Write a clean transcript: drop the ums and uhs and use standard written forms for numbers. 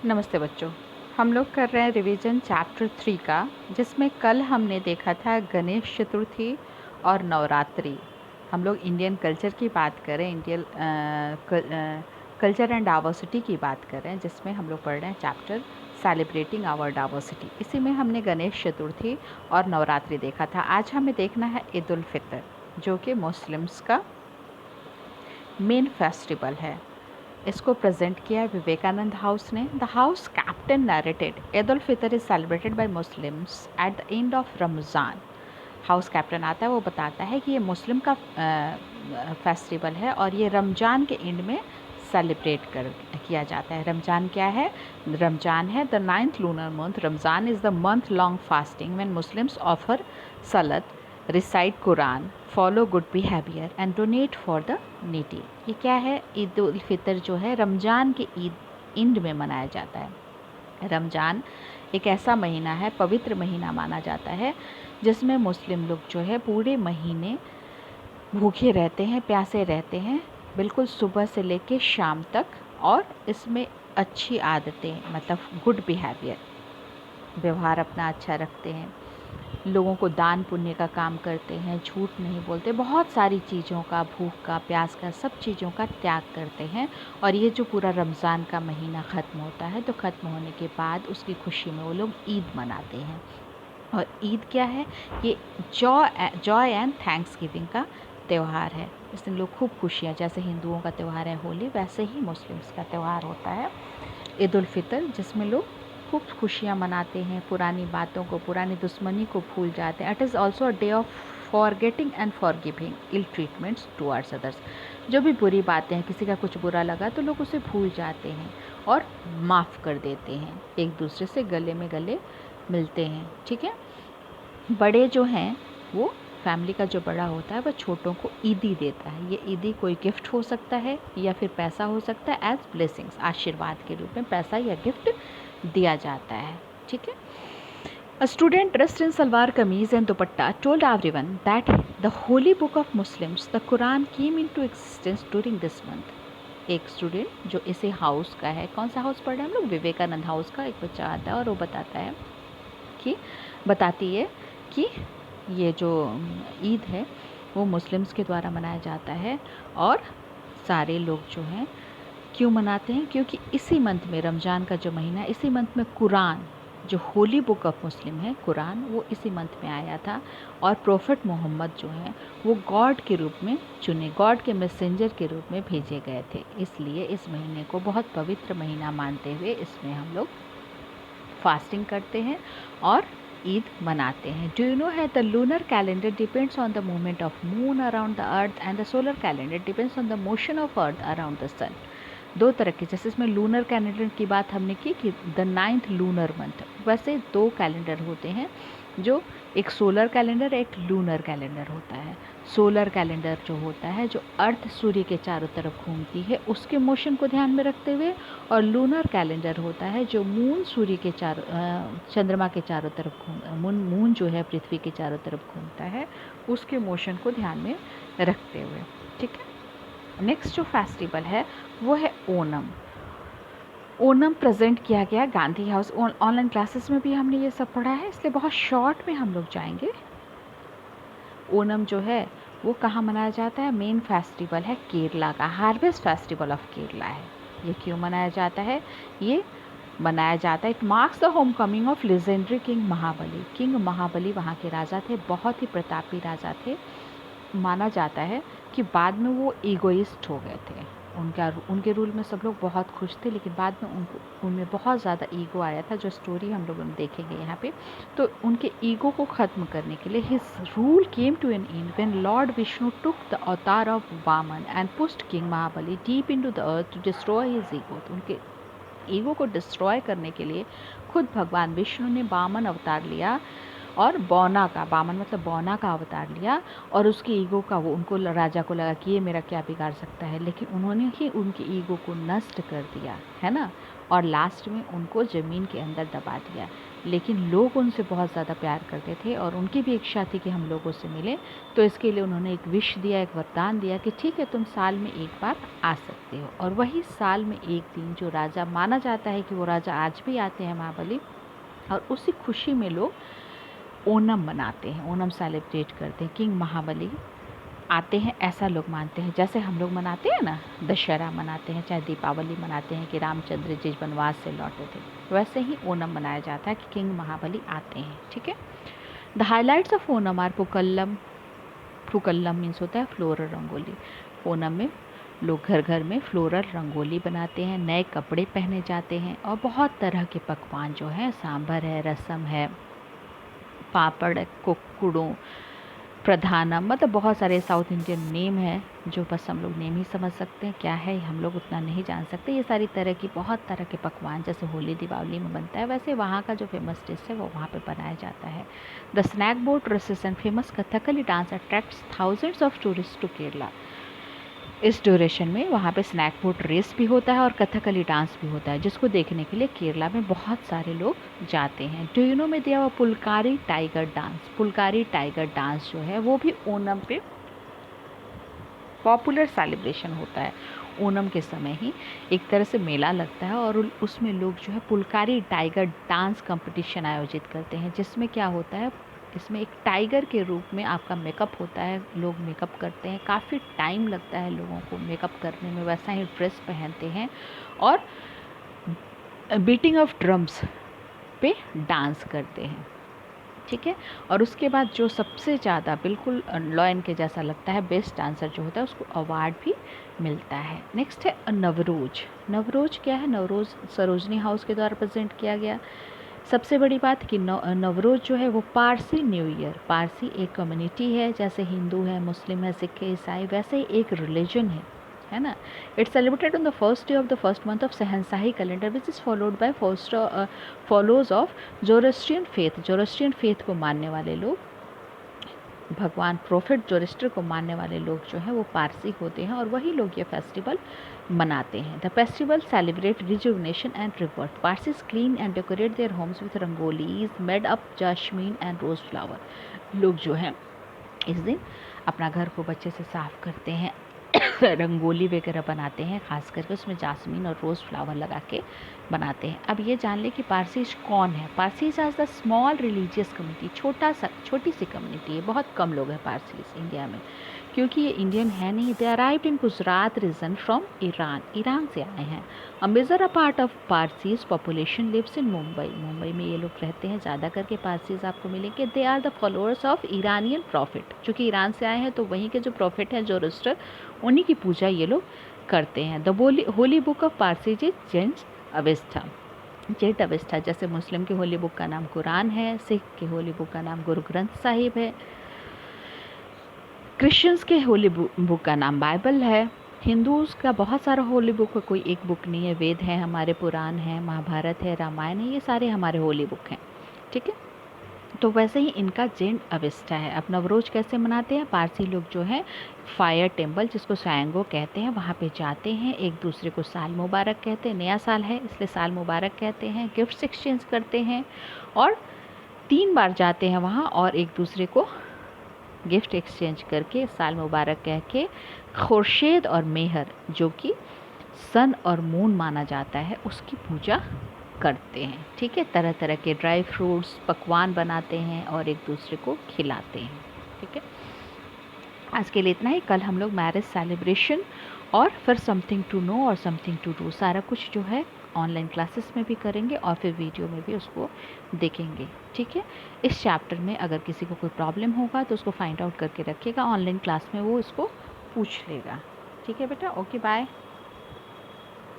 नमस्ते बच्चों। हम लोग कर रहे हैं रिवीजन चैप्टर 3 का, जिसमें कल हमने देखा था गणेश चतुर्थी और नवरात्रि। हम लोग इंडियन कल्चर की बात करें, इंडियन कल्चर एंड डाइवर्सिटी की बात करें, जिसमें हम लोग पढ़ रहे हैं चैप्टर सेलिब्रेटिंग आवर डाइवर्सिटी। इसी में हमने गणेश चतुर्थी और नवरात्रि देखा था। आज हमें देखना है ईद उल फितर, जो कि मुस्लिम्स का मेन फेस्टिवल है। इसको प्रेजेंट किया है विवेकानंद हाउस ने। The house captain narrated Eid ul Fitr is celebrated by Muslims at the end of Ramzan. House captain आता है, वो बताता है कि ये मुस्लिम का फेस्टिवल है और ये रमज़ान के एंड में सेलिब्रेट किया जाता है। रमज़ान क्या है? रमज़ान है the 9th lunar month. Ramzan is the month long fasting when Muslims offer salat, recite Quran, follow good behaviour and donate for the needy. ये क्या है? ईद उल फितर जो है रमज़ान के एंड में मनाया जाता है। रमज़ान एक ऐसा महीना है, पवित्र महीना माना जाता है, जिसमें मुस्लिम लोग जो है पूरे महीने भूखे रहते हैं, प्यासे रहते हैं, बिल्कुल सुबह से लेके शाम तक। और इसमें अच्छी आदतें, मतलब गुड बिहेवियर, व्यवहार अपना अच्छा रखते हैं, लोगों को दान पुण्य का काम करते हैं, झूठ नहीं बोलते, बहुत सारी चीज़ों का, भूख का, प्यास का, सब चीज़ों का त्याग करते हैं। और ये जो पूरा रमज़ान का महीना ख़त्म होता है, तो ख़त्म होने के बाद उसकी खुशी में वो लोग ईद मनाते हैं। और ईद क्या है? ये जॉय एंड थैंक्स गिविंग का त्यौहार है। इस दिन लोग खूब खुशियाँ, जैसे हिंदुओं का त्यौहार है होली, वैसे ही मुस्लिम्स का त्यौहार होता है ईद उल फितर, जिसमें लोग खूब खुशियाँ मनाते हैं, पुरानी बातों को, पुरानी दुश्मनी को भूल जाते हैं। It is also a day of forgetting and forgiving ill treatments towards others. जो भी बुरी बातें हैं, किसी का कुछ बुरा लगा तो लोग उसे भूल जाते हैं और माफ़ कर देते हैं, एक दूसरे से गले में गले मिलते हैं। ठीक है। बड़े जो हैं, वो फैमिली का जो बड़ा होता है वह छोटों को ईदी देता है। ये ईदी कोई गिफ्ट हो सकता है या फिर पैसा हो सकता है, एज ब्लेसिंग्स, आशीर्वाद के रूप में पैसा या गिफ्ट दिया जाता है। ठीक है। A student dressed in salwar kameez and dupatta told everyone that the holy book of Muslims, the Quran, came into existence during this month. एक स्टूडेंट जो इसी हाउस का है, कौन सा हाउस पढ़ रहे हैं हम लोग? विवेकानंद हाउस का एक बच्चा आता है और वो बताती है कि ये जो ईद है वो मुस्लिम्स के द्वारा मनाया जाता है। और सारे लोग जो हैं क्यों मनाते हैं? क्योंकि इसी मंथ में, रमज़ान का जो महीना है, इसी मंथ में कुरान, जो होली बुक ऑफ मुस्लिम है कुरान, वो इसी मंथ में आया था। और प्रोफेट मोहम्मद जो हैं वो गॉड के रूप में चुने, गॉड के मैसेंजर के रूप में भेजे गए थे। इसलिए इस महीने को बहुत पवित्र महीना मानते हुए इसमें हम लोग फास्टिंग करते हैं और ईद मनाते हैं। डू यू नो है the lunar calendar depends on the movement of moon around the earth and the solar calendar depends on the motion of earth around the sun. दो तरह के, जैसे इसमें लूनर कैलेंडर की बात हमने की कि द 9th लूनर मंथ, वैसे दो कैलेंडर होते हैं, जो एक सोलर कैलेंडर, एक लूनर कैलेंडर होता है। सोलर कैलेंडर जो होता है, जो अर्थ सूर्य के चारों तरफ घूमती है, उसके मोशन को ध्यान में रखते हुए। और लूनर कैलेंडर होता है जो मून सूर्य के चंद्रमा के चारों तरफ मून जो है पृथ्वी के चारों तरफ घूमता है, उसके मोशन को ध्यान में रखते हुए। ठीक है। नेक्स्ट जो फेस्टिवल है वो है ओणम। ओणम प्रेजेंट किया गया गांधी हाउस। ऑनलाइन क्लासेस में भी हमने ये सब पढ़ा है, इसलिए बहुत शॉर्ट में हम लोग जाएंगे। ओणम जो है वो कहाँ मनाया जाता है? मेन फेस्टिवल है केरला का, हार्वेस्ट फेस्टिवल ऑफ केरला है। ये क्यों मनाया जाता है? ये मनाया जाता है, it marks the homecoming of legendary king Mahabali. King Mahabali वहाँ के राजा थे, बहुत ही प्रतापी राजा थे। माना जाता है कि बाद में वो ईगोइस्ट हो गए थे। उनके रूल में सब लोग बहुत खुश थे, लेकिन बाद में उनमें बहुत ज़्यादा ईगो आया था, जो स्टोरी हम लोग देखेंगे यहाँ पे। तो उनके ईगो को ख़त्म करने के लिए his rule came to an end when lord Vishnu took the avatar of Vaman and pushed king Mahabali deep into the earth to destroy his ego. तो उनके ईगो को डिस्ट्रॉय करने के लिए खुद भगवान विष्णु ने वामन अवतार लिया, और बौना का, वामन मतलब बौना का अवतार लिया। और उसकी ईगो का, वो उनको, राजा को लगा कि ये मेरा क्या बिगाड़ सकता है, लेकिन उन्होंने ही उनकी ईगो को नष्ट कर दिया, है ना। और लास्ट में उनको ज़मीन के अंदर दबा दिया। लेकिन लोग उनसे बहुत ज़्यादा प्यार करते थे और उनकी भी इच्छा थी कि हम लोगों से मिले। तो इसके लिए उन्होंने एक विश दिया, एक वरदान दिया कि ठीक है, तुम साल में एक बार आ सकते हो। और वही साल में एक दिन जो राजा माना जाता है कि वो राजा आज भी आते हैं महाबली, और उसी खुशी में लोग ओणम मनाते हैं, ओणम सेलिब्रेट करते हैं। किंग महाबली आते हैं ऐसा लोग मानते हैं। जैसे हम लोग मनाते हैं ना, दशहरा मनाते हैं, चाहे दीपावली मनाते हैं कि रामचंद्र जी वनवास से लौटे थे, वैसे ही ओणम मनाया जाता है कि किंग महाबली आते हैं। ठीक है। The highlights of Onam are pookalam. Pookalam means होता है फ्लोरल रंगोली। ओणम में लोग घर घर में फ्लोरल रंगोली बनाते हैं, नए कपड़े पहने जाते हैं और बहुत तरह के पकवान जो हैं, सांभर है, रसम है, पापड़, कुक्कुड़ों, प्रधानम, मतलब बहुत सारे साउथ इंडियन नेम है जो बस हम लोग नेम ही समझ सकते हैं, क्या है हम लोग उतना नहीं जान सकते। ये सारी तरह की बहुत तरह के पकवान जैसे होली दीपावली में बनता है, वैसे वहाँ का जो फेमस डिश है वो वहाँ पे बनाया जाता है। The snake boat races and famous Kathakali dance attracts thousands of tourist to Kerala. इस ड्यूरेशन में वहाँ पे स्नैक बोट रेस भी होता है और कथकली डांस भी होता है, जिसको देखने के लिए केरला में बहुत सारे लोग जाते हैं। डू यू नो में दिया हुआ Pulkari tiger dance. Pulkari tiger dance जो है वो भी ओणम पे पॉपुलर सेलिब्रेशन होता है। ओणम के समय ही एक तरह से मेला लगता है और उसमें लोग जो है पुलकारी टाइगर डांस कंपटीशन आयोजित करते हैं, जिसमें क्या होता है, इसमें एक टाइगर के रूप में आपका मेकअप होता है, लोग मेकअप करते हैं, काफ़ी टाइम लगता है लोगों को मेकअप करने में, वैसा ही ड्रेस पहनते हैं और बीटिंग ऑफ ड्रम्स पे डांस करते हैं। ठीक है। और उसके बाद जो सबसे ज़्यादा बिल्कुल लॉयन के जैसा लगता है, बेस्ट डांसर जो होता है, उसको अवार्ड भी मिलता है। नेक्स्ट है नवरोज। नवरोज क्या है? नवरोज सरोजनी हाउस के द्वारा प्रेजेंट किया गया। सबसे बड़ी बात कि नवरोज जो है वो पारसी न्यू ईयर, पारसी एक कम्युनिटी है, जैसे हिंदू है, मुस्लिम है, सिख है, ईसाई, वैसे ही एक रिलीजन है ना। It's celebrated on the first day of the first month of Shahenshahi calendar which is followed by followers of Zoroastrian faith. Zoroastrian faith को मानने वाले लोग, भगवान प्रोफेट जोरिस्टर को मानने वाले लोग जो हैं वो पारसी होते हैं और वही लोग ये फेस्टिवल मनाते हैं। The festival celebrate rejuvenation and revert. Parsis clean and decorate their homes with rangolis made up jasmine and rose flower. लोग जो हैं इस दिन अपना घर को बच्चे से साफ़ करते हैं, रंगोली वगैरह बनाते हैं, खास करके उसमें जासमीन और रोज़ फ्लावर लगा के बनाते हैं। अब ये जान ले कि पारसीज कौन है। Parsis as the small religious community, छोटी सी कम्युनिटी है, बहुत कम लोग हैं पारसीज इंडिया में, क्योंकि ये इंडियन है नहीं। They arrived in Gujarat region from Iran, Iran से आए हैं। A major a part of Parsis population lives in Mumbai, Mumbai में ये लोग रहते हैं। ज़्यादा करके पारसीज आपको मिलेंगे। They are the followers of Iranian prophet, चूँकि ईरान से आए हैं तो वहीं के जो प्रॉफिट हैं जोरोस्टर, उन्हीं की पूजा ये लोग करते हैं। The holy book of Parsis is Zend Avesta. Zend Avesta, जैसे मुस्लिम की होली बुक का नाम कुरान है, सिख की होली बुक का नाम गुरु ग्रंथ साहिब है, क्रिश्चियंस के होली बुक का नाम बाइबल है, हिंदूज़ का बहुत सारा होली बुक है, कोई एक बुक नहीं है। वेद है हमारे, पुराण है, महाभारत है, रामायण है, ये सारे हमारे होली बुक हैं। ठीक है। तो वैसे ही इनका जेंट अवेस्टा है। अब नवरोज कैसे मनाते हैं? पारसी लोग जो है फायर टेम्पल, जिसको सायंगो कहते हैं, वहाँ पे जाते हैं, एक दूसरे को साल मुबारक कहते हैं। नया साल है इसलिए साल मुबारक कहते हैं। गिफ्ट्स एक्सचेंज करते हैं और 3 बार जाते हैं वहाँ और एक दूसरे को गिफ्ट एक्सचेंज करके साल मुबारक कह के खुर्शीद और मेहर, जो कि सन और मून माना जाता है, उसकी पूजा करते हैं। ठीक है। तरह तरह के ड्राई फ्रूट्स पकवान बनाते हैं और एक दूसरे को खिलाते हैं। ठीक है। आज के लिए इतना ही। कल हम लोग मैरिज सेलिब्रेशन और फिर समथिंग टू नो और समथिंग टू डू, सारा कुछ जो है ऑनलाइन क्लासेस में भी करेंगे और फिर वीडियो में भी उसको देखेंगे। ठीक है। इस चैप्टर में अगर किसी को कोई प्रॉब्लम होगा तो उसको फाइंड आउट करके रखिएगा, ऑनलाइन क्लास में वो इसको पूछ लेगा। ठीक है बेटा, ओके बाय।